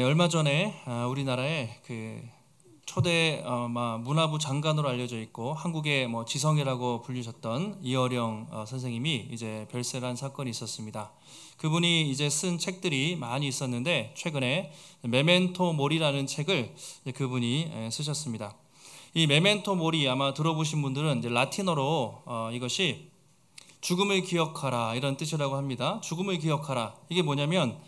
얼마 전에 우리나라의 그 초대 문화부 장관으로 알려져 있고 한국의 지성이라고 불리셨던 이어령 선생님이 이제 별세란 사건이 있었습니다. 그분이 이제 쓴 책들이 많이 있었는데 최근에 메멘토 모리라는 책을 그분이 쓰셨습니다. 이 메멘토 모리 아마 들어보신 분들은 이제 라틴어로 이것이 죽음을 기억하라 이런 뜻이라고 합니다. 죽음을 기억하라. 이게 뭐냐면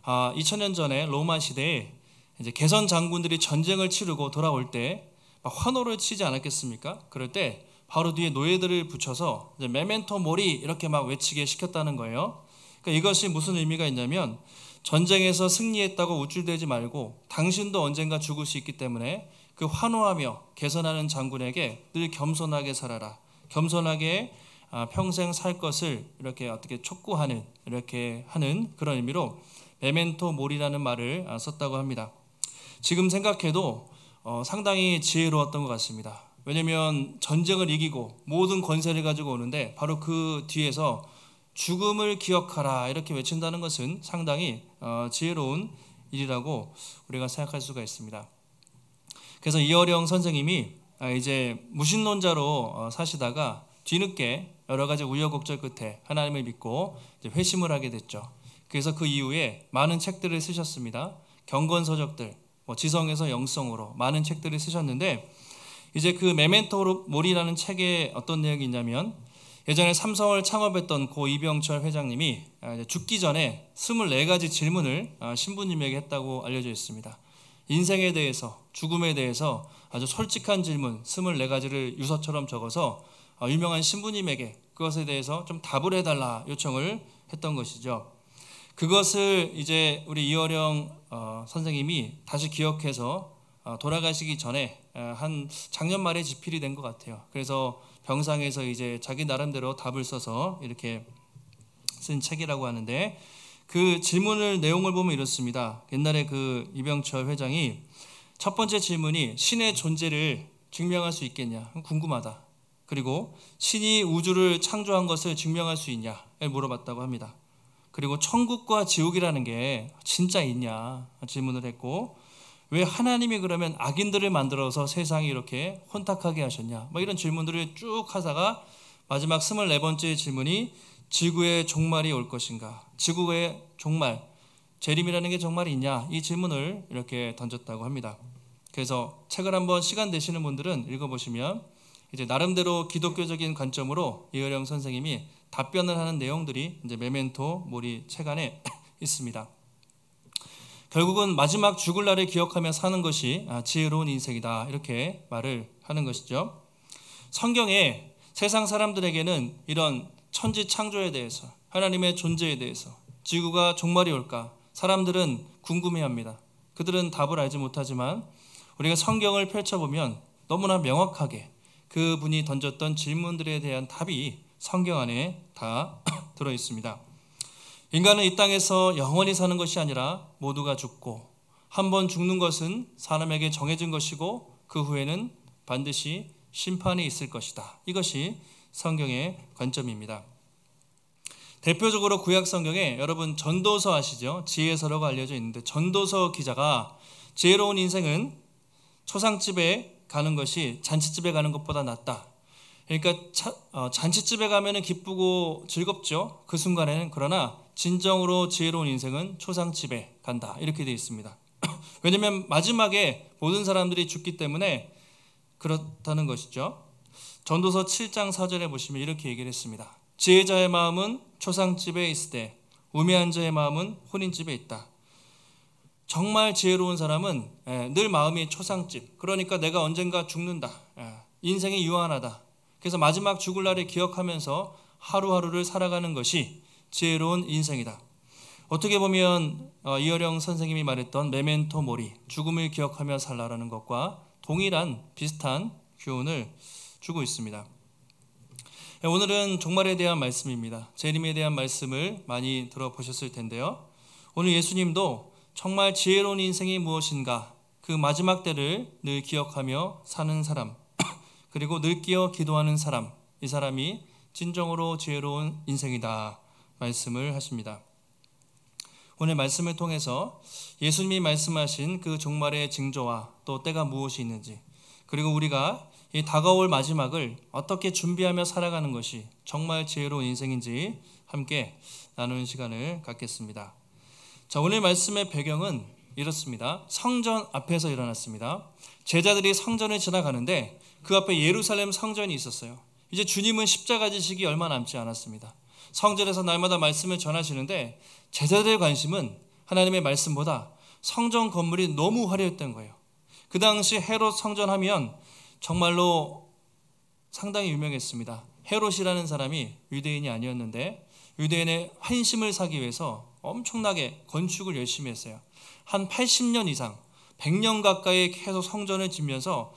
2000년 전에 로마 시대에 이제 개선 장군들이 전쟁을 치르고 돌아올 때 환호를 치지 않았겠습니까? 그럴 때 바로 뒤에 노예들을 붙여서 이제 메멘토 모리 이렇게 막 외치게 시켰다는 거예요. 그러니까 이것이 무슨 의미가 있냐면 전쟁에서 승리했다고 우쭐대지 말고 당신도 언젠가 죽을 수 있기 때문에 그 환호하며 개선하는 장군에게 늘 겸손하게 살아라. 겸손하게 평생 살 것을 이렇게 어떻게 촉구하는 이렇게 하는 그런 의미로 메멘토 모리라는 말을 썼다고 합니다. 지금 생각해도 상당히 지혜로웠던 것 같습니다. 왜냐하면 전쟁을 이기고 모든 권세를 가지고 오는데 바로 그 뒤에서 죽음을 기억하라 이렇게 외친다는 것은 상당히 지혜로운 일이라고 우리가 생각할 수가 있습니다. 그래서 이어령 선생님이 이제 무신론자로 사시다가 뒤늦게 여러 가지 우여곡절 끝에 하나님을 믿고 이제 회심을 하게 됐죠. 그래서 그 이후에 많은 책들을 쓰셨습니다. 경건서적들, 지성에서 영성으로 많은 책들을 쓰셨는데 이제 그 메멘토 모리라는 책에 어떤 내용이 있냐면 예전에 삼성을 창업했던 고 이병철 회장님이 죽기 전에 24가지 질문을 신부님에게 했다고 알려져 있습니다. 인생에 대해서, 죽음에 대해서 아주 솔직한 질문 24가지를 유서처럼 적어서 유명한 신부님에게 그것에 대해서 좀 답을 해달라 요청을 했던 것이죠. 그것을 이제 우리 이어령 선생님이 다시 기억해서 돌아가시기 전에 한 작년 말에 집필이 된 것 같아요. 그래서 병상에서 이제 자기 나름대로 답을 써서 이렇게 쓴 책이라고 하는데 그 질문을 내용을 보면 이렇습니다. 옛날에 그 이병철 회장이 첫 번째 질문이 신의 존재를 증명할 수 있겠냐? 궁금하다. 그리고 신이 우주를 창조한 것을 증명할 수 있냐를 물어봤다고 합니다. 그리고 천국과 지옥이라는 게 진짜 있냐 질문을 했고 왜 하나님이 그러면 악인들을 만들어서 세상이 이렇게 혼탁하게 하셨냐 이런 질문들을 쭉 하다가 마지막 24번째 질문이 지구의 종말이 올 것인가, 지구의 종말, 재림이라는 게 정말 있냐 이 질문을 이렇게 던졌다고 합니다. 그래서 책을 한번 시간 되시는 분들은 읽어보시면 이제 나름대로 기독교적인 관점으로 이어령 선생님이 답변을 하는 내용들이 이제 메멘토 모리 책 안에 있습니다. 결국은 마지막 죽을 날을 기억하며 사는 것이 지혜로운 인생이다 이렇게 말을 하는 것이죠. 성경에 세상 사람들에게는 이런 천지 창조에 대해서 하나님의 존재에 대해서 지구가 종말이 올까 사람들은 궁금해합니다. 그들은 답을 알지 못하지만 우리가 성경을 펼쳐보면 너무나 명확하게 그분이 던졌던 질문들에 대한 답이 성경 안에 다 들어있습니다. 인간은 이 땅에서 영원히 사는 것이 아니라 모두가 죽고 한 번 죽는 것은 사람에게 정해진 것이고 그 후에는 반드시 심판이 있을 것이다. 이것이 성경의 관점입니다. 대표적으로 구약 성경에 여러분 전도서 아시죠? 지혜서라고 알려져 있는데 전도서 기자가 지혜로운 인생은 초상집에 가는 것이 잔치집에 가는 것보다 낫다. 그러니까 잔치집에 가면 기쁘고 즐겁죠. 그 순간에는. 그러나 진정으로 지혜로운 인생은 초상집에 간다. 이렇게 되어 있습니다. 왜냐하면 마지막에 모든 사람들이 죽기 때문에 그렇다는 것이죠. 전도서 7장 4절에 보시면 이렇게 얘기를 했습니다. 지혜자의 마음은 초상집에 있을 때 우매한 자의 마음은 혼인집에 있다. 정말 지혜로운 사람은 늘 마음이 초상집, 그러니까 내가 언젠가 죽는다, 인생이 유한하다. 그래서 마지막 죽을 날을 기억하면서 하루하루를 살아가는 것이 지혜로운 인생이다. 어떻게 보면 이어령 선생님이 말했던 메멘토 모리, 죽음을 기억하며 살라라는 것과 동일한 비슷한 교훈을 주고 있습니다. 오늘은 종말에 대한 말씀입니다. 재림에 대한 말씀을 많이 들어보셨을 텐데요. 오늘 예수님도 정말 지혜로운 인생이 무엇인가, 그 마지막 때를 늘 기억하며 사는 사람, 그리고 늘 끼어 기도하는 사람, 이 사람이 진정으로 지혜로운 인생이다 말씀을 하십니다. 오늘 말씀을 통해서 예수님이 말씀하신 그 종말의 징조와 또 때가 무엇이 있는지, 그리고 우리가 이 다가올 마지막을 어떻게 준비하며 살아가는 것이 정말 지혜로운 인생인지 함께 나누는 시간을 갖겠습니다. 자, 오늘 말씀의 배경은 이렇습니다. 성전 앞에서 일어났습니다. 제자들이 성전을 지나가는데 그 앞에 예루살렘 성전이 있었어요. 이제 주님은 십자가 지시기 얼마 남지 않았습니다. 성전에서 날마다 말씀을 전하시는데 제자들의 관심은 하나님의 말씀보다 성전 건물이 너무 화려했던 거예요. 그 당시 헤롯 성전 하면 정말로 상당히 유명했습니다. 헤롯이라는 사람이 유대인이 아니었는데 유대인의 환심을 사기 위해서 엄청나게 건축을 열심히 했어요. 한 80년 이상 100년 가까이 계속 성전을 짓면서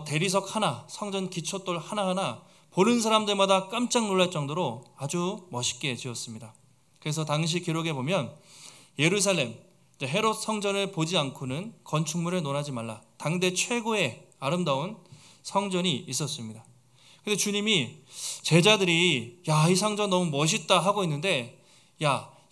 대리석 하나, 성전 기초돌 하나하나 보는 사람들마다 깜짝 놀랄 정도로 아주 멋있게 지었습니다. 그래서 당시 기록에 보면 예루살렘 헤롯 성전을 보지 않고는 건축물에 논하지 말라, 당대 최고의 아름다운 성전이 있었습니다. 근데 주님이 제자들이 이 성전 너무 멋있다 하고 있는데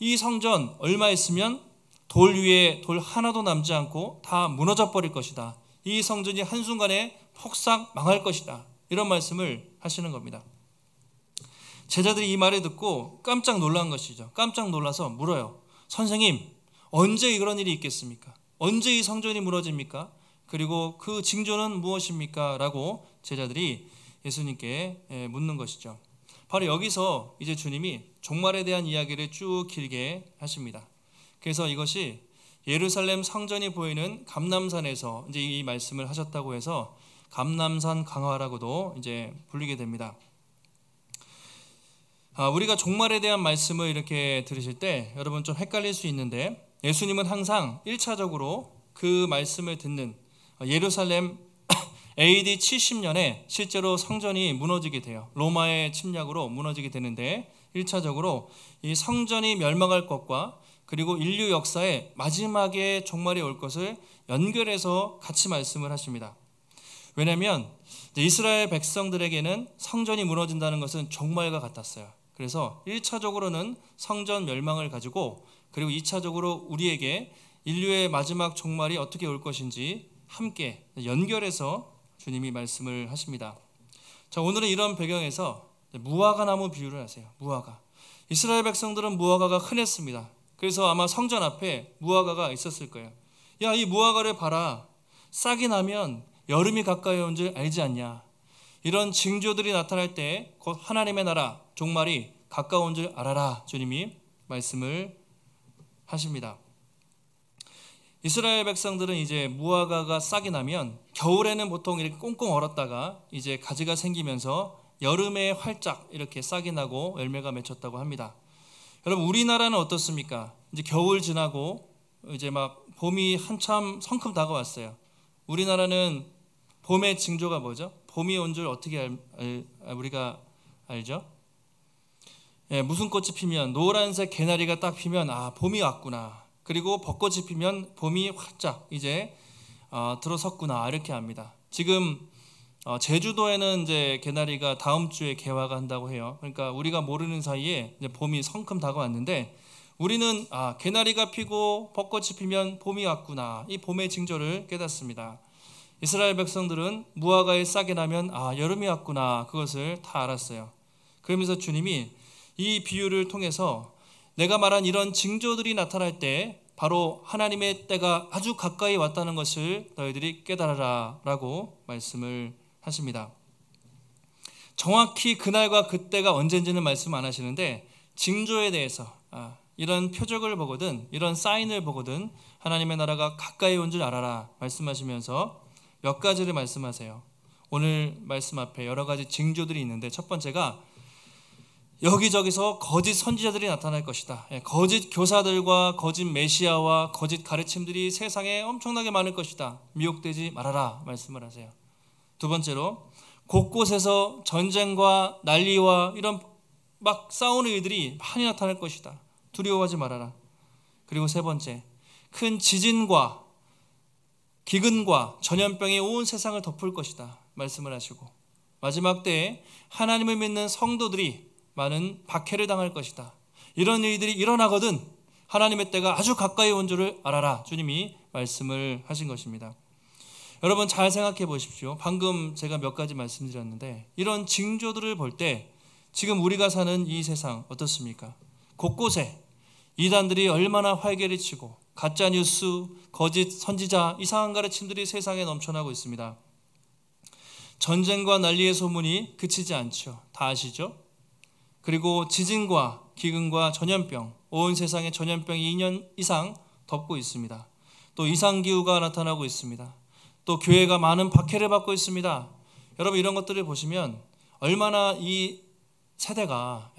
이 성전 얼마 있으면 돌 위에 돌 하나도 남지 않고 다 무너져 버릴 것이다. 이 성전이 한순간에 폭삭 망할 것이다. 이런 말씀을 하시는 겁니다. 제자들이 이 말을 듣고 깜짝 놀란 것이죠. 깜짝 놀라서 물어요. 선생님, 언제 이런 일이 있겠습니까? 언제 이 성전이 무너집니까? 그리고 그 징조는 무엇입니까? 라고 제자들이 예수님께 묻는 것이죠. 바로 여기서 이제 주님이 종말에 대한 이야기를 쭉 길게 하십니다. 그래서 이것이 예루살렘 성전이 보이는 감람산에서 이제 이 말씀을 하셨다고 해서 감람산 강화라고도 이제 불리게 됩니다. 우리가 종말에 대한 말씀을 이렇게 들으실 때 여러분 좀 헷갈릴 수 있는데 예수님은 항상 1차적으로 그 말씀을 듣는 예루살렘 AD 70년에 실제로 성전이 무너지게 돼요. 로마의 침략으로 무너지게 되는데 1차적으로 이 성전이 멸망할 것과 그리고 인류 역사의 마지막에 종말이 올 것을 연결해서 같이 말씀을 하십니다. 왜냐하면 이스라엘 백성들에게는 성전이 무너진다는 것은 종말과 같았어요. 그래서 1차적으로는 성전 멸망을 가지고 그리고 2차적으로 우리에게 인류의 마지막 종말이 어떻게 올 것인지 함께 연결해서 주님이 말씀을 하십니다. 자, 오늘은 이런 배경에서 무화과 나무 비유를 하세요. 무화과. 이스라엘 백성들은 무화과가 흔했습니다. 그래서 아마 성전 앞에 무화과가 있었을 거예요. 이 무화과를 봐라. 싹이 나면 여름이 가까이 온 줄 알지 않냐. 이런 징조들이 나타날 때 곧 하나님의 나라 종말이 가까운 줄 알아라. 주님이 말씀을 하십니다. 이스라엘 백성들은 이제 무화과가 싹이 나면 겨울에는 보통 이렇게 꽁꽁 얼었다가 이제 가지가 생기면서 여름에 활짝 이렇게 싹이 나고 열매가 맺혔다고 합니다. 여러분, 우리나라는 어떻습니까? 이제 겨울 지나고 이제 막 봄이 한참 성큼 다가왔어요. 우리나라는 봄의 징조가 뭐죠? 봄이 온 줄 어떻게 우리가 알죠? 무슨 꽃이 피면 노란색 개나리가 딱 피면 봄이 왔구나. 그리고 벚꽃이 피면 봄이 활짝 이제 들어섰구나 이렇게 합니다. 지금 제주도에는 이제 개나리가 다음 주에 개화가 한다고 해요. 그러니까 우리가 모르는 사이에 이제 봄이 성큼 다가왔는데 우리는 개나리가 피고 벚꽃이 피면 봄이 왔구나, 이 봄의 징조를 깨닫습니다. 이스라엘 백성들은 무화과에 싹이 나면 여름이 왔구나, 그것을 다 알았어요. 그러면서 주님이 이 비유를 통해서 내가 말한 이런 징조들이 나타날 때 바로 하나님의 때가 아주 가까이 왔다는 것을 너희들이 깨달아라 라고 말씀을 하십니다. 정확히 그날과 그때가 언젠지는 말씀 안 하시는데 징조에 대해서 이런 표적을 보거든, 이런 사인을 보거든 하나님의 나라가 가까이 온 줄 알아라 말씀하시면서 몇 가지를 말씀하세요. 오늘 말씀 앞에 여러 가지 징조들이 있는데 첫 번째가 여기저기서 거짓 선지자들이 나타날 것이다. 거짓 교사들과 거짓 메시아와 거짓 가르침들이 세상에 엄청나게 많을 것이다. 미혹되지 말아라 말씀을 하세요. 두 번째로 곳곳에서 전쟁과 난리와 이런 막 싸우는 일들이 많이 나타날 것이다. 두려워하지 말아라. 그리고 세 번째, 큰 지진과 기근과 전염병이 온 세상을 덮을 것이다 말씀을 하시고, 마지막 때에 하나님을 믿는 성도들이 많은 박해를 당할 것이다. 이런 일들이 일어나거든 하나님의 때가 아주 가까이 온 줄을 알아라. 주님이 말씀을 하신 것입니다. 여러분 잘 생각해 보십시오. 방금 제가 몇 가지 말씀드렸는데 이런 징조들을 볼 때 지금 우리가 사는 이 세상 어떻습니까? 곳곳에 이단들이 얼마나 활개를 치고 가짜뉴스, 거짓 선지자, 이상한 가르침들이 세상에 넘쳐나고 있습니다. 전쟁과 난리의 소문이 그치지 않죠. 다 아시죠? 그리고 지진과 기근과 전염병, 온 세상에 전염병이 2년 이상 덮고 있습니다. 또 이상기후가 나타나고 있습니다. 또 교회가 많은 박해를 받고 있습니다. 여러분 이런 것들을 보시면 얼마나 이 세대가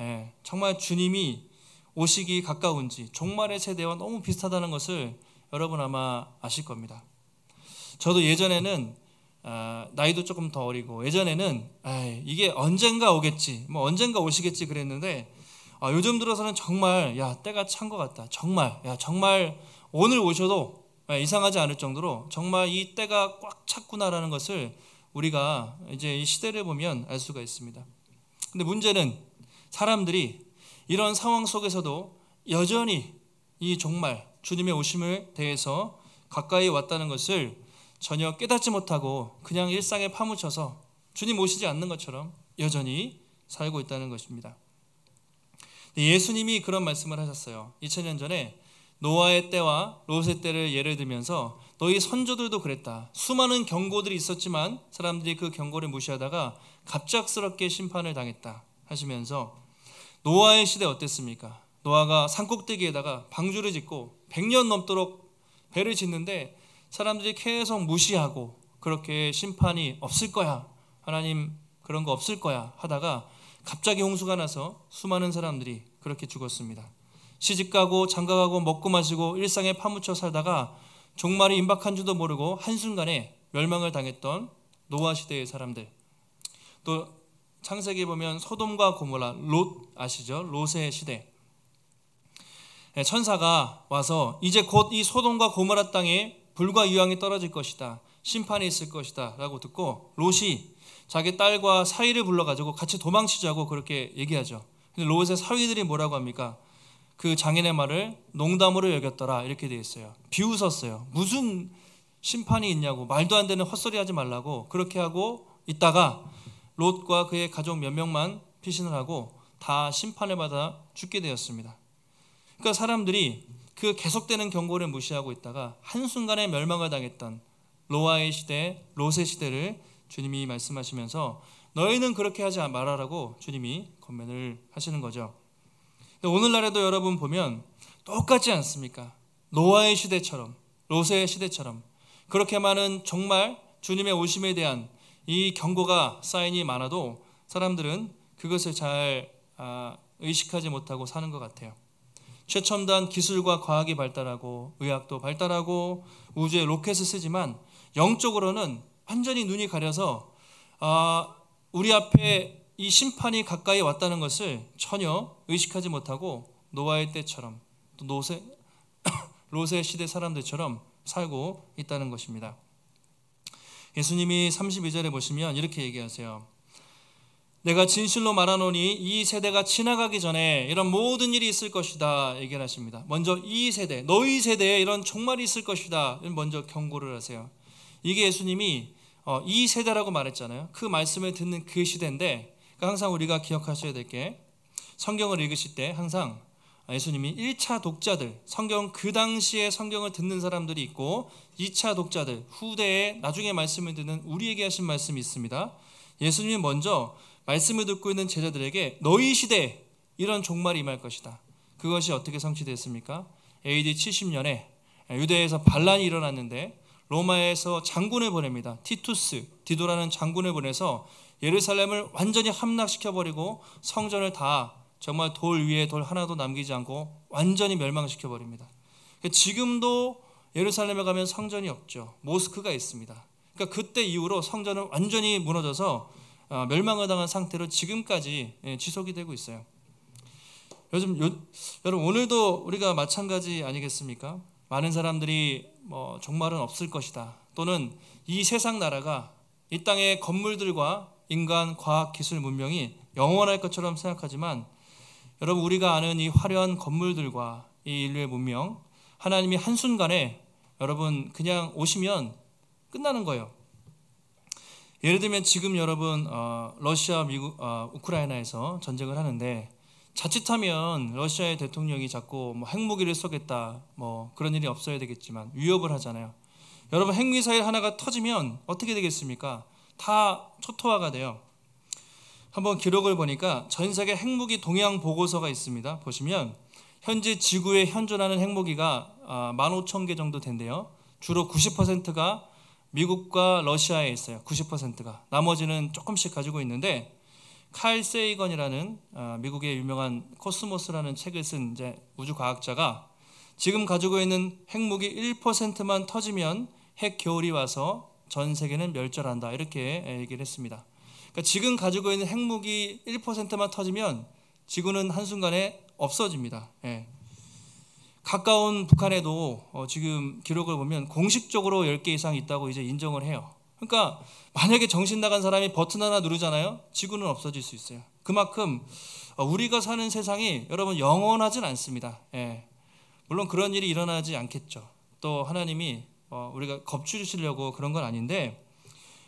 정말 주님이 오시기 가까운지 종말의 세대와 너무 비슷하다는 것을 여러분 아마 아실 겁니다. 저도 예전에는 나이도 조금 더 어리고 예전에는 이게 언젠가 오겠지, 뭐 언젠가 오시겠지 그랬는데 요즘 들어서는 정말 때가 찬 것 같다. 정말 오늘 오셔도 이상하지 않을 정도로 정말 이 때가 꽉 찼구나라는 것을 우리가 이제 이 시대를 보면 알 수가 있습니다. 근데 문제는 사람들이 이런 상황 속에서도 여전히 이 종말 주님의 오심을 대해서 가까이 왔다는 것을 전혀 깨닫지 못하고 그냥 일상에 파묻혀서 주님 오시지 않는 것처럼 여전히 살고 있다는 것입니다. 예수님이 그런 말씀을 하셨어요. 2000년 전에 노아의 때와 롯의 때를 예를 들면서 너희 선조들도 그랬다. 수많은 경고들이 있었지만 사람들이 그 경고를 무시하다가 갑작스럽게 심판을 당했다 하시면서 노아의 시대 어땠습니까? 노아가 산꼭대기에다가 방주를 짓고 100년 넘도록 배를 짓는데 사람들이 계속 무시하고 그렇게 심판이 없을 거야, 하나님 그런 거 없을 거야 하다가 갑자기 홍수가 나서 수많은 사람들이 그렇게 죽었습니다. 시집가고 장가가고 먹고 마시고 일상에 파묻혀 살다가 종말이 임박한 줄도 모르고 한순간에 멸망을 당했던 노아 시대의 사람들. 또 창세기에 보면 소돔과 고모라, 롯 아시죠? 롯의 시대. 천사가 와서 이제 곧 이 소돔과 고모라 땅에 불과 유황이 떨어질 것이다, 심판이 있을 것이다 라고 듣고 롯이 자기 딸과 사위를 불러가지고 같이 도망치자고 그렇게 얘기하죠. 근데 롯의 사위들이 뭐라고 합니까? 그 장인의 말을 농담으로 여겼더라 이렇게 되어 있어요. 비웃었어요. 무슨 심판이 있냐고, 말도 안 되는 헛소리 하지 말라고 그렇게 하고 있다가 롯과 그의 가족 몇 명만 피신을 하고 다 심판을 받아 죽게 되었습니다. 그러니까 사람들이 그 계속되는 경고를 무시하고 있다가 한순간에 멸망을 당했던 노아의 시대, 롯의 시대를 주님이 말씀하시면서 너희는 그렇게 하지 말아라고 주님이 권면을 하시는 거죠. 오늘날에도 여러분 보면 똑같지 않습니까? 노아의 시대처럼, 롯의 시대처럼 그렇게 많은 정말 주님의 오심에 대한 이 경고가 사인이 많아도 사람들은 그것을 잘 의식하지 못하고 사는 것 같아요. 최첨단 기술과 과학이 발달하고 의학도 발달하고 우주에 로켓을 쓰지만 영적으로는 완전히 눈이 가려서 우리 앞에 이 심판이 가까이 왔다는 것을 전혀 의식하지 못하고 노아의 때처럼 또 롯의 시대 사람들처럼 살고 있다는 것입니다. 예수님이 32절에 보시면 이렇게 얘기하세요. 내가 진실로 말하노니 이 세대가 지나가기 전에 이런 모든 일이 있을 것이다 얘기를 하십니다. 먼저 이 세대, 너희 세대에 이런 종말이 있을 것이다 먼저 경고를 하세요. 이게 예수님이 이 세대라고 말했잖아요. 그 말씀을 듣는 그 시대인데 항상 우리가 기억하셔야 될 게 성경을 읽으실 때 항상 예수님이 1차 독자들, 성경 그 당시에 성경을 듣는 사람들이 있고 2차 독자들, 후대에 나중에 말씀을 듣는 우리에게 하신 말씀이 있습니다. 예수님이 먼저 말씀을 듣고 있는 제자들에게 너희 시대에 이런 종말이 임할 것이다. 그것이 어떻게 성취됐습니까? AD 70년에 유대에서 반란이 일어났는데 로마에서 장군을 보냅니다. 티투스, 디도라는 장군을 보내서 예루살렘을 완전히 함락시켜버리고 성전을 다 정말 돌 위에 돌 하나도 남기지 않고 완전히 멸망시켜버립니다. 지금도 예루살렘에 가면 성전이 없죠. 모스크가 있습니다. 그러니까 그때 이후로 성전은 완전히 무너져서 멸망을 당한 상태로 지금까지 지속이 되고 있어요. 여러분 오늘도 우리가 마찬가지 아니겠습니까? 많은 사람들이 종말은 없을 것이다, 또는 이 세상 나라가 이 땅의 건물들과 인간, 과학, 기술, 문명이 영원할 것처럼 생각하지만 여러분 우리가 아는 이 화려한 건물들과 이 인류의 문명, 하나님이 한순간에 여러분 그냥 오시면 끝나는 거예요. 예를 들면 지금 여러분 러시아, 미국, 우크라이나에서 전쟁을 하는데 자칫하면 러시아의 대통령이 자꾸 뭐 핵무기를 쏘겠다 뭐 그런 일이 없어야 되겠지만 위협을 하잖아요. 여러분 핵미사일 하나가 터지면 어떻게 되겠습니까? 다 초토화가 돼요. 한번 기록을 보니까 전 세계 핵무기 동향 보고서가 있습니다. 보시면 현재 지구에 현존하는 핵무기가 15,000개 정도 된대요. 주로 90%가 미국과 러시아에 있어요. 90%가. 나머지는 조금씩 가지고 있는데 칼 세이건이라는 미국의 유명한 코스모스라는 책을 쓴 이제 우주과학자가 지금 가지고 있는 핵무기 1%만 터지면 핵 겨울이 와서 전 세계는 멸절한다 이렇게 얘기를 했습니다. 그러니까 지금 가지고 있는 핵무기 1%만 터지면 지구는 한순간에 없어집니다. 예. 가까운 북한에도 지금 기록을 보면 공식적으로 10개 이상 있다고 이제 인정을 해요. 그러니까 만약에 정신 나간 사람이 버튼 하나 누르잖아요. 지구는 없어질 수 있어요. 그만큼 우리가 사는 세상이 여러분 영원하진 않습니다. 예. 물론 그런 일이 일어나지 않겠죠. 또 하나님이 우리가 겁주시려고 그런 건 아닌데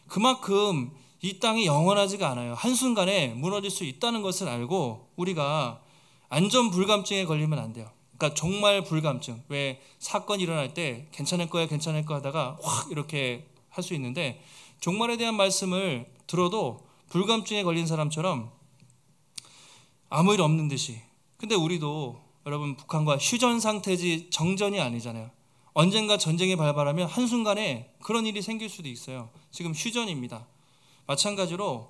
그만큼 이 땅이 영원하지가 않아요. 한순간에 무너질 수 있다는 것을 알고 우리가 안전불감증에 걸리면 안 돼요. 그러니까 종말 불감증. 왜 사건이 일어날 때 괜찮을 거야 괜찮을 거야 하다가 확 이렇게 할 수 있는데 종말에 대한 말씀을 들어도 불감증에 걸린 사람처럼 아무 일 없는 듯이. 근데 우리도 여러분 북한과 휴전 상태지 정전이 아니잖아요. 언젠가 전쟁이 발발하면 한순간에 그런 일이 생길 수도 있어요. 지금 휴전입니다. 마찬가지로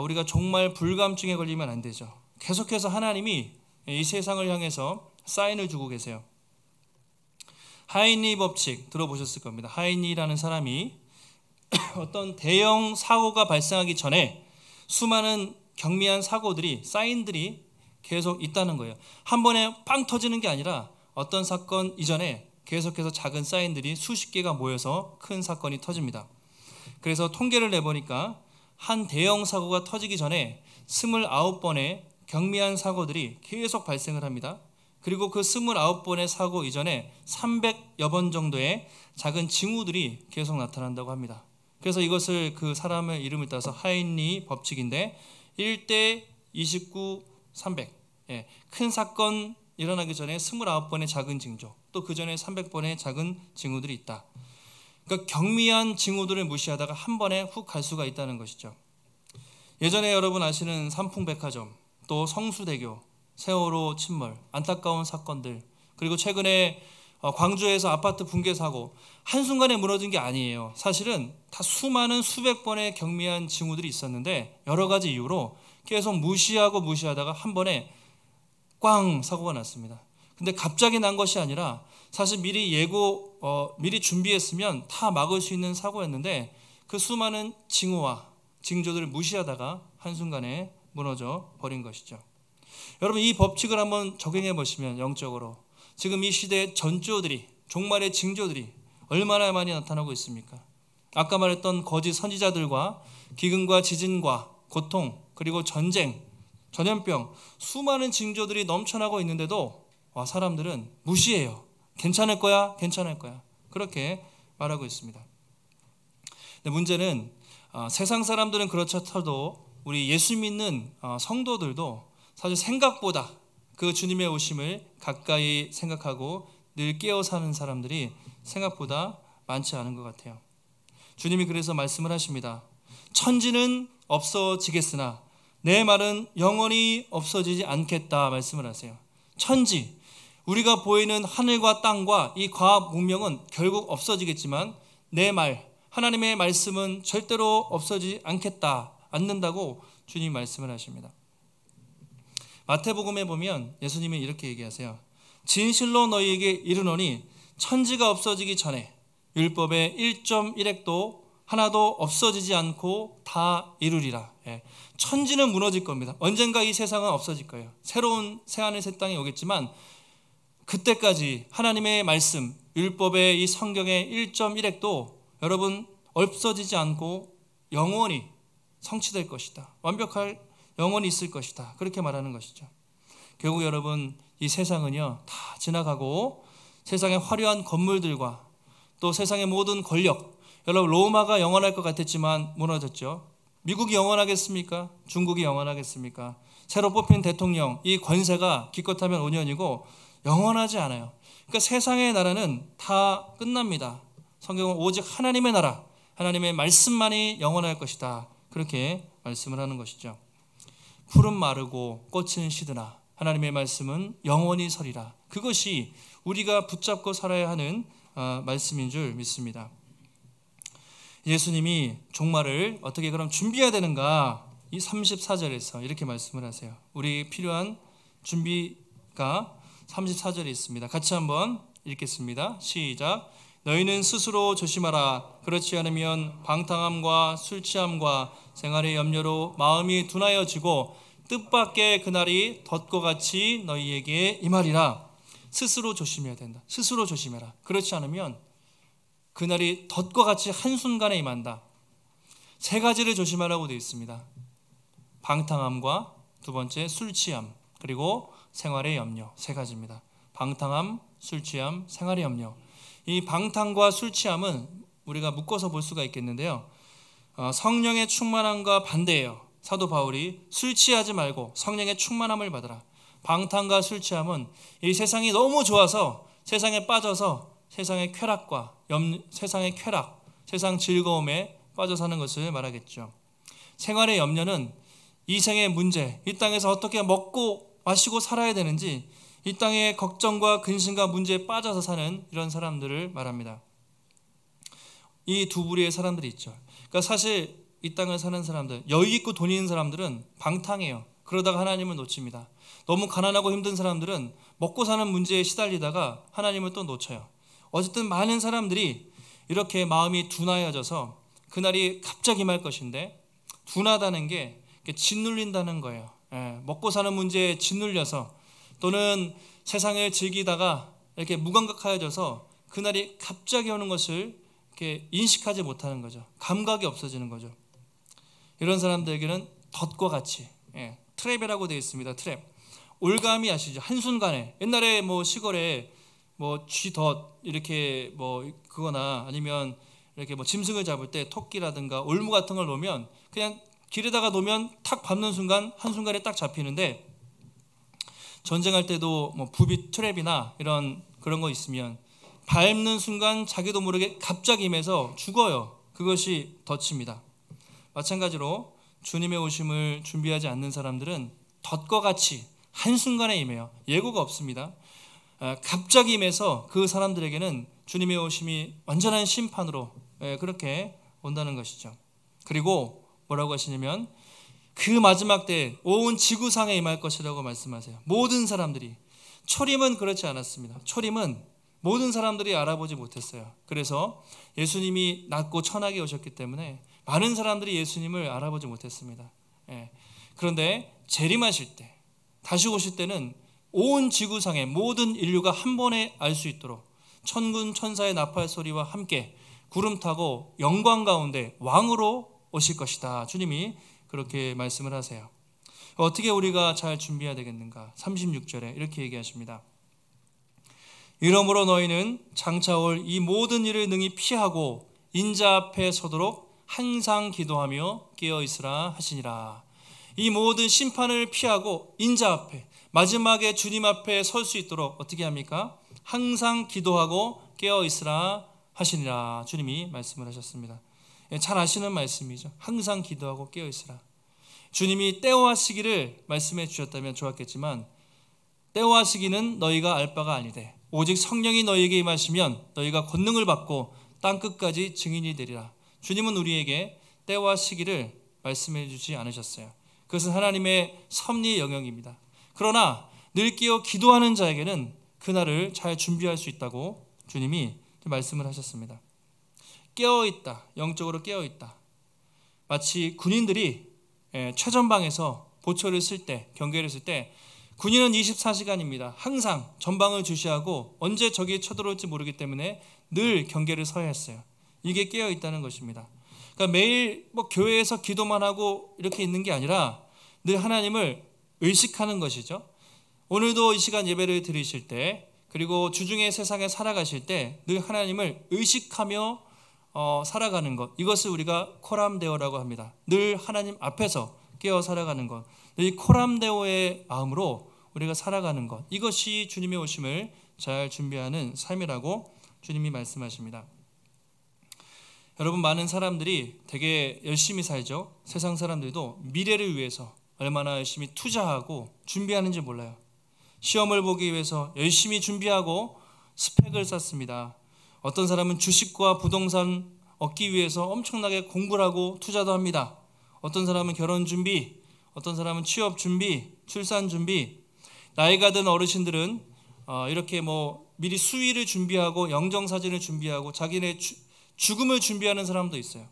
우리가 종말 불감증에 걸리면 안 되죠. 계속해서 하나님이 이 세상을 향해서 사인을 주고 계세요. 하이니 법칙 들어보셨을 겁니다. 하이니라는 사람이 어떤 대형 사고가 발생하기 전에 수많은 경미한 사고들이 사인들이 계속 있다는 거예요. 한 번에 빵 터지는 게 아니라 어떤 사건 이전에 계속해서 작은 사인들이 수십 개가 모여서 큰 사건이 터집니다. 그래서 통계를 내보니까 한 대형 사고가 터지기 전에 29번의 경미한 사고들이 계속 발생을 합니다. 그리고 그 29번의 사고 이전에 300여 번 정도의 작은 징후들이 계속 나타난다고 합니다. 그래서 이것을 그 사람의 이름을 따서 하인리 법칙인데 1대 29, 300. 예, 큰 사건 일어나기 전에 29번의 작은 징조, 또 그 전에 300번의 작은 징후들이 있다. 그러니까 경미한 징후들을 무시하다가 한 번에 훅 갈 수가 있다는 것이죠. 예전에 여러분 아시는 삼풍백화점, 또 성수대교, 세월호 침몰, 안타까운 사건들, 그리고 최근에 광주에서 아파트 붕괴 사고, 한순간에 무너진 게 아니에요. 사실은 다 수많은 수백 번의 경미한 징후들이 있었는데 여러 가지 이유로 계속 무시하다가 한 번에 꽝 사고가 났습니다. 근데 갑자기 난 것이 아니라 사실 미리 준비했으면 다 막을 수 있는 사고였는데 그 수많은 징후와 징조들을 무시하다가 한순간에 무너져 버린 것이죠. 여러분 이 법칙을 한번 적용해 보시면 영적으로 지금 이 시대의 전조들이 종말의 징조들이 얼마나 많이 나타나고 있습니까? 아까 말했던 거짓 선지자들과 기근과 지진과 고통 그리고 전쟁, 전염병 수많은 징조들이 넘쳐나고 있는데도 사람들은 무시해요. 괜찮을 거야 괜찮을 거야 그렇게 말하고 있습니다. 근데 문제는 세상 사람들은 그렇다 쳐도 우리 예수 믿는 성도들도 사실 생각보다 그 주님의 오심을 가까이 생각하고 늘 깨어 사는 사람들이 생각보다 많지 않은 것 같아요. 주님이 그래서 말씀을 하십니다. 천지는 없어지겠으나 내 말은 영원히 없어지지 않겠다 말씀을 하세요. 천지, 우리가 보이는 하늘과 땅과 이 과학 문명은 결국 없어지겠지만 내 말, 하나님의 말씀은 절대로 없어지지 않는다고 주님 말씀을 하십니다. 마태복음에 보면 예수님이 이렇게 얘기하세요. 진실로 너희에게 이르노니 천지가 없어지기 전에 율법의 1.1획도 하나도 없어지지 않고 다 이루리라. 천지는 무너질 겁니다. 언젠가 이 세상은 없어질 거예요. 새로운 새하늘 새 땅이 오겠지만 그때까지 하나님의 말씀, 율법의 이 성경의 1.1획도 여러분 없어지지 않고 영원히 성취될 것이다. 완벽할 영원히 있을 것이다. 그렇게 말하는 것이죠. 결국 여러분 이 세상은요 다 지나가고 세상의 화려한 건물들과 또 세상의 모든 권력, 여러분 로마가 영원할 것 같았지만 무너졌죠. 미국이 영원하겠습니까? 중국이 영원하겠습니까? 새로 뽑힌 대통령, 이 권세가 기껏하면 5년이고 영원하지 않아요. 그러니까 세상의 나라는 다 끝납니다. 성경은 오직 하나님의 나라, 하나님의 말씀만이 영원할 것이다. 그렇게 말씀을 하는 것이죠. 풀은 마르고 꽃은 시드나 하나님의 말씀은 영원히 서리라. 그것이 우리가 붙잡고 살아야 하는 말씀인 줄 믿습니다. 예수님이 종말을 어떻게 그럼 준비해야 되는가? 이 34절에서 이렇게 말씀을 하세요. 우리 필요한 준비가 34절에 있습니다. 같이 한번 읽겠습니다. 시작. 너희는 스스로 조심하라. 그렇지 않으면 방탕함과 술 취함과 생활의 염려로 마음이 둔하여지고 뜻밖의 그날이 덫과 같이 너희에게 임하리라. 스스로 조심해야 된다. 스스로 조심해라. 그렇지 않으면 그날이 덫과 같이 한순간에 임한다. 세 가지를 조심하라고 되어 있습니다. 방탕함과 두 번째 술 취함, 그리고 생활의 염려. 세 가지입니다. 방탕함, 술 취함, 생활의 염려. 이 방탕과 술 취함은 우리가 묶어서 볼 수가 있겠는데요. 성령의 충만함과 반대예요. 사도 바울이 술 취하지 말고 성령의 충만함을 받으라. 방탕과 술 취함은 이 세상이 너무 좋아서 세상에 빠져서 세상의 쾌락과 세상의 쾌락, 세상 즐거움에 빠져 사는 것을 말하겠죠. 생활의 염려는 이 생의 문제, 이 땅에서 어떻게 먹고 마시고 살아야 되는지 이 땅의 걱정과 근심과 문제에 빠져서 사는 이런 사람들을 말합니다. 이 두 부류의 사람들이 있죠. 그러니까 사실 이 땅을 사는 사람들, 여유 있고 돈 있는 사람들은 방탕해요. 그러다가 하나님을 놓칩니다. 너무 가난하고 힘든 사람들은 먹고 사는 문제에 시달리다가 하나님을 또 놓쳐요. 어쨌든 많은 사람들이 이렇게 마음이 둔하여져서 그날이 갑자기 말 것인데, 둔하다는 게 짓눌린다는 거예요. 먹고 사는 문제에 짓눌려서 또는 세상을 즐기다가 이렇게 무감각하여져서 그날이 갑자기 오는 것을 이렇게 인식하지 못하는 거죠. 감각이 없어지는 거죠. 이런 사람들에게는 덫과 같이, 트랩이라고 되어 있습니다. 트랩. 올가미 아시죠? 한순간에 옛날에 뭐 시골에 뭐 쥐덫 이렇게 뭐 그거나 아니면 이렇게 뭐 짐승을 잡을 때 토끼라든가 올무 같은 걸 놓으면 그냥 길에다가 놓으면 탁 밟는 순간 한순간에 딱 잡히는데, 전쟁할 때도 뭐 부비 트랩이나 이런 그런 거 있으면 밟는 순간 자기도 모르게 갑자기 임해서 죽어요. 그것이 덫입니다. 마찬가지로 주님의 오심을 준비하지 않는 사람들은 덫과 같이 한순간에 임해요. 예고가 없습니다. 갑자기 임해서 그 사람들에게는 주님의 오심이 완전한 심판으로 그렇게 온다는 것이죠. 그리고 뭐라고 하시냐면 그 마지막 때 온 지구상에 임할 것이라고 말씀하세요. 모든 사람들이. 초림은 그렇지 않았습니다. 초림은 모든 사람들이 알아보지 못했어요. 그래서 예수님이 낮고 천하게 오셨기 때문에 많은 사람들이 예수님을 알아보지 못했습니다. 그런데 재림하실 때, 다시 오실 때는 온 지구상의 모든 인류가 한 번에 알 수 있도록 천군 천사의 나팔 소리와 함께 구름 타고 영광 가운데 왕으로 오실 것이다. 주님이 그렇게 말씀을 하세요. 어떻게 우리가 잘 준비해야 되겠는가? 36절에 이렇게 얘기하십니다. 이러므로 너희는 장차 올 이 모든 일을 능히 피하고 인자 앞에 서도록 항상 기도하며 깨어 있으라 하시니라. 이 모든 심판을 피하고 인자 앞에, 마지막에 주님 앞에 설 수 있도록 어떻게 합니까? 항상 기도하고 깨어 있으라 하시니라. 주님이 말씀을 하셨습니다. 잘 아시는 말씀이죠. 항상 기도하고 깨어 있으라. 주님이 때와 시기를 말씀해 주셨다면 좋았겠지만, 때와 시기는 너희가 알 바가 아니되 오직 성령이 너희에게 임하시면 너희가 권능을 받고 땅끝까지 증인이 되리라. 주님은 우리에게 때와 시기를 말씀해 주지 않으셨어요. 그것은 하나님의 섭리의 영역입니다. 그러나 늘 깨어 기도하는 자에게는 그날을 잘 준비할 수 있다고 주님이 말씀을 하셨습니다. 깨어있다, 영적으로 깨어있다. 마치 군인들이 최전방에서 보초를 쓸 때, 경계를 쓸 때 군인은 24시간입니다. 항상 전방을 주시하고 언제 적이 쳐들어올지 모르기 때문에 늘 경계를 서야 했어요. 이게 깨어있다는 것입니다. 그러니까 매일 뭐 교회에서 기도만 하고 이렇게 있는 게 아니라 늘 하나님을 의식하는 것이죠. 오늘도 이 시간 예배를 드리실 때, 그리고 주중에 세상에 살아가실 때 늘 하나님을 의식하며 살아가는 것, 이것을 우리가 코람데오라고 합니다. 늘 하나님 앞에서 깨어 살아가는 것, 이 코람데오의 마음으로 우리가 살아가는 것, 이것이 주님의 오심을 잘 준비하는 삶이라고 주님이 말씀하십니다. 여러분, 많은 사람들이 되게 열심히 살죠. 세상 사람들도 미래를 위해서 얼마나 열심히 투자하고 준비하는지 몰라요. 시험을 보기 위해서 열심히 준비하고 스펙을 쌓습니다. 어떤 사람은 주식과 부동산 얻기 위해서 엄청나게 공부를 하고 투자도 합니다. 어떤 사람은 결혼 준비, 어떤 사람은 취업 준비, 출산 준비. 나이가 든 어르신들은 이렇게 미리 수의를 준비하고 영정사진을 준비하고 자기네 죽음을 준비하는 사람도 있어요.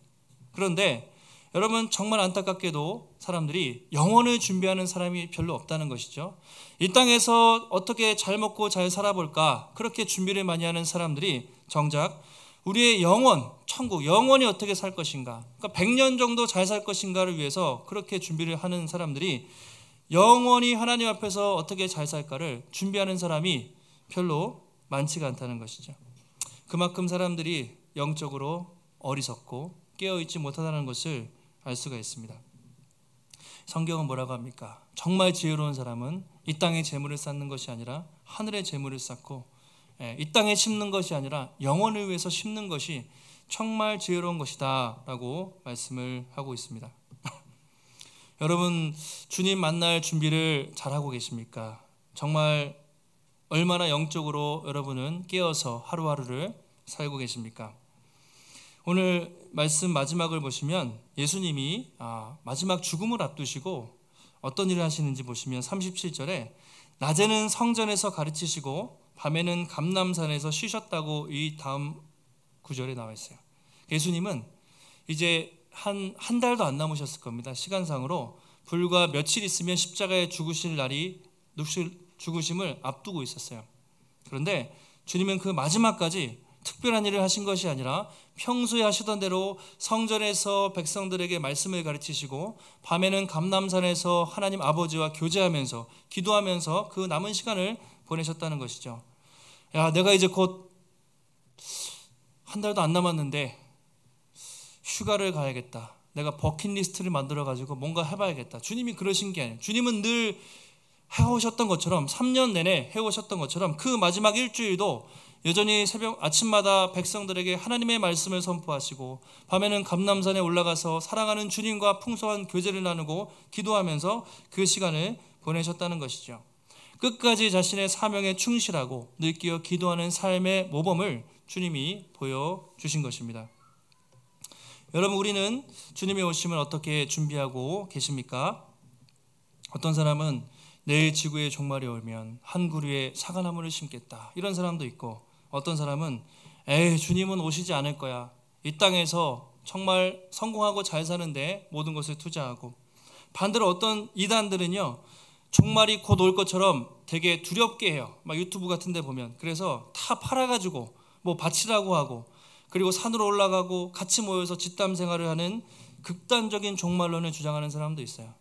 그런데 여러분, 정말 안타깝게도 사람들이 영혼을 준비하는 사람이 별로 없다는 것이죠. 이 땅에서 어떻게 잘 먹고 잘 살아볼까, 그렇게 준비를 많이 하는 사람들이 정작 우리의 영혼, 천국, 영혼이 어떻게 살 것인가, 그러니까 100년 정도 잘 살 것인가를 위해서 그렇게 준비를 하는 사람들이, 영원히 하나님 앞에서 어떻게 잘 살까를 준비하는 사람이 별로 많지가 않다는 것이죠. 그만큼 사람들이 영적으로 어리석고 깨어있지 못하다는 것을 알 수가 있습니다. 성경은 뭐라고 합니까? 정말 지혜로운 사람은 이 땅에 재물을 쌓는 것이 아니라 하늘에 재물을 쌓고, 이 땅에 심는 것이 아니라 영혼을 위해서 심는 것이 정말 지혜로운 것이다 라고 말씀을 하고 있습니다. 여러분, 주님 만날 준비를 잘하고 계십니까? 정말 얼마나 영적으로 여러분은 깨어서 하루하루를 살고 계십니까? 오늘 말씀 마지막을 보시면 예수님이 마지막 죽음을 앞두시고 어떤 일을 하시는지 보시면 37절에 낮에는 성전에서 가르치시고 밤에는 감람산에서 쉬셨다고 이 다음 구절에 나와 있어요. 예수님은 이제 한 달도 안 남으셨을 겁니다. 시간상으로 불과 며칠 있으면 십자가에 죽으실 날이, 죽으심을 앞두고 있었어요. 그런데 주님은 그 마지막까지 특별한 일을 하신 것이 아니라 평소에 하시던 대로 성전에서 백성들에게 말씀을 가르치시고 밤에는 감람산에서 하나님 아버지와 교제하면서 기도하면서 그 남은 시간을 보내셨다는 것이죠. 야, 내가 이제 곧 한 달도 안 남았는데 휴가를 가야겠다. 내가 버킷리스트를 만들어가지고 뭔가 해봐야겠다. 주님이 그러신 게 아니에요. 주님은 늘 해오셨던 것처럼, 3년 내내 해오셨던 것처럼 그 마지막 일주일도 여전히 새벽 아침마다 백성들에게 하나님의 말씀을 선포하시고 밤에는 감람산에 올라가서 사랑하는 주님과 풍성한 교제를 나누고 기도하면서 그 시간을 보내셨다는 것이죠. 끝까지 자신의 사명에 충실하고 느끼어 기도하는 삶의 모범을 주님이 보여주신 것입니다. 여러분, 우리는 주님의 오심을 어떻게 준비하고 계십니까? 어떤 사람은 내일 지구의 종말이 오면 한 그루의 사과나무를 심겠다, 이런 사람도 있고, 어떤 사람은 주님은 오시지 않을 거야, 이 땅에서 정말 성공하고 잘 사는데 모든 것을 투자하고, 반대로 어떤 이단들은요, 종말이 곧 올 것처럼 되게 두렵게 해요. 막 유튜브 같은 데 보면. 그래서 다 팔아가지고 바치라고 하고, 그리고 산으로 올라가고 같이 모여서 집단 생활을 하는 극단적인 종말론을 주장하는 사람도 있어요.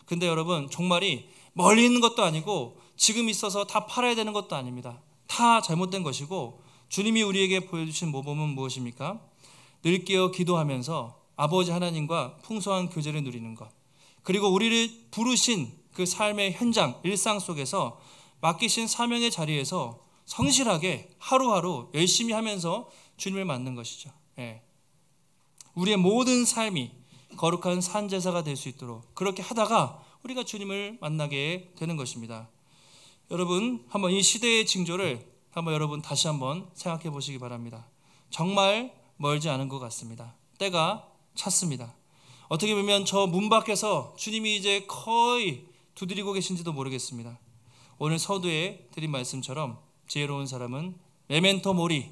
근데 여러분, 종말이 멀리 있는 것도 아니고 지금 있어서 다 팔아야 되는 것도 아닙니다. 다 잘못된 것이고, 주님이 우리에게 보여주신 모범은 무엇입니까? 늘 깨어 기도하면서 아버지 하나님과 풍성한 교제를 누리는 것, 그리고 우리를 부르신 그 삶의 현장, 일상 속에서 맡기신 사명의 자리에서 성실하게 하루하루 열심히 하면서 주님을 만난 것이죠. 우리의 모든 삶이 거룩한 산제사가 될 수 있도록 그렇게 하다가 우리가 주님을 만나게 되는 것입니다. 여러분, 한번 이 시대의 징조를 여러분 다시 한번 생각해 보시기 바랍니다. 정말 멀지 않은 것 같습니다. 때가 찼습니다. 어떻게 보면 저 문 밖에서 주님이 이제 거의 두드리고 계신지도 모르겠습니다. 오늘 서두에 드린 말씀처럼 지혜로운 사람은 메멘토 모리,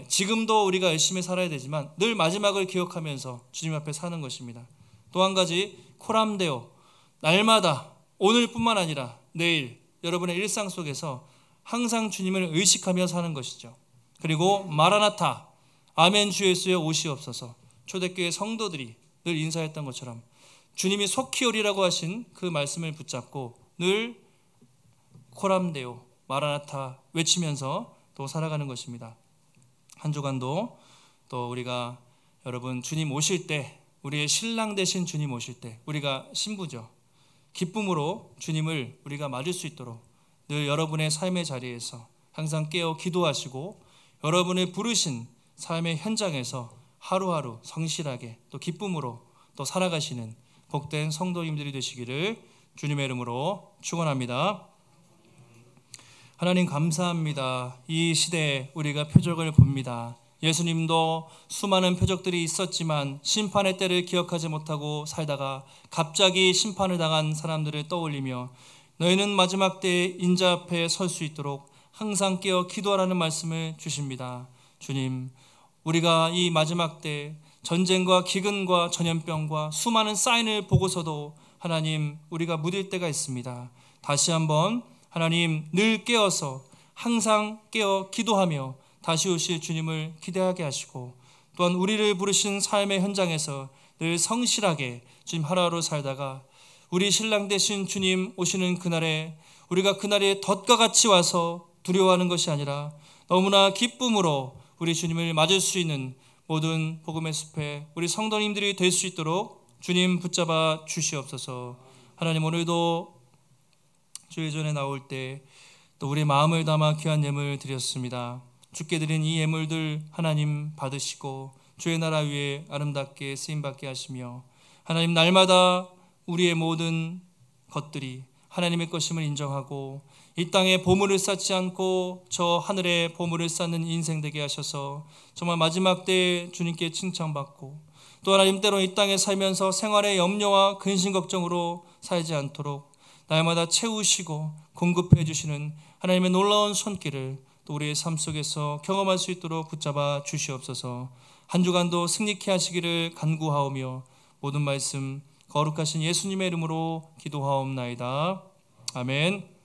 지금도 우리가 열심히 살아야 되지만 늘 마지막을 기억하면서 주님 앞에 사는 것입니다. 또 한 가지, 코람데오, 날마다, 오늘뿐만 아니라 내일 여러분의 일상 속에서 항상 주님을 의식하며 사는 것이죠. 그리고 마라나타, 아멘 주 예수여 오시옵소서, 초대교회 성도들이 늘 인사했던 것처럼 주님이 속히 오리라고 하신 그 말씀을 붙잡고 늘 코람데오 마라나타 외치면서 또 살아가는 것입니다. 한 주간도 또 우리가 여러분 주님 오실 때, 우리의 신랑 되신 주님 오실 때 우리가 신부죠. 기쁨으로 주님을 우리가 맞을 수 있도록 늘 여러분의 삶의 자리에서 항상 깨어 기도하시고 여러분의 부르신 삶의 현장에서 하루하루 성실하게 또 기쁨으로 또 살아가시는 복된 성도님들이 되시기를 주님의 이름으로 축원합니다. 하나님 감사합니다. 이 시대에 우리가 표적을 봅니다. 예수님도 수많은 표적들이 있었지만 심판의 때를 기억하지 못하고 살다가 갑자기 심판을 당한 사람들을 떠올리며 너희는 마지막 때에 인자 앞에 설 수 있도록 항상 깨어 기도하라는 말씀을 주십니다. 주님, 우리가 이 마지막 때 전쟁과 기근과 전염병과 수많은 사인을 보고서도 하나님 우리가 무딜 때가 있습니다. 다시 한번 하나님 늘 깨어서 항상 깨어 기도하며 다시 오실 주님을 기대하게 하시고 또한 우리를 부르신 삶의 현장에서 늘 성실하게 주님 하루하루 살다가 우리 신랑 되신 주님 오시는 그날에 우리가 그날에 덫과 같이 와서 두려워하는 것이 아니라 너무나 기쁨으로 우리 주님을 맞을 수 있는 모든 복음의 숲에 우리 성도님들이 될 수 있도록 주님 붙잡아 주시옵소서. 하나님 오늘도 주의 전에 나올 때 또 우리 마음을 담아 귀한 예물 드렸습니다. 주께 드린 이 예물들 하나님 받으시고 주의 나라 위에 아름답게 쓰임받게 하시며 하나님 날마다 우리의 모든 것들이 하나님의 것임을 인정하고 이 땅에 보물을 쌓지 않고 저 하늘에 보물을 쌓는 인생 되게 하셔서 정말 마지막 때에 주님께 칭찬받고 또 하나님 때로 이 땅에 살면서 생활의 염려와 근심 걱정으로 살지 않도록 날마다 채우시고 공급해 주시는 하나님의 놀라운 손길을 또 우리의 삶 속에서 경험할 수 있도록 붙잡아 주시옵소서. 한 주간도 승리케 하시기를 간구하오며 모든 말씀 거룩하신 예수님의 이름으로 기도하옵나이다. 아멘.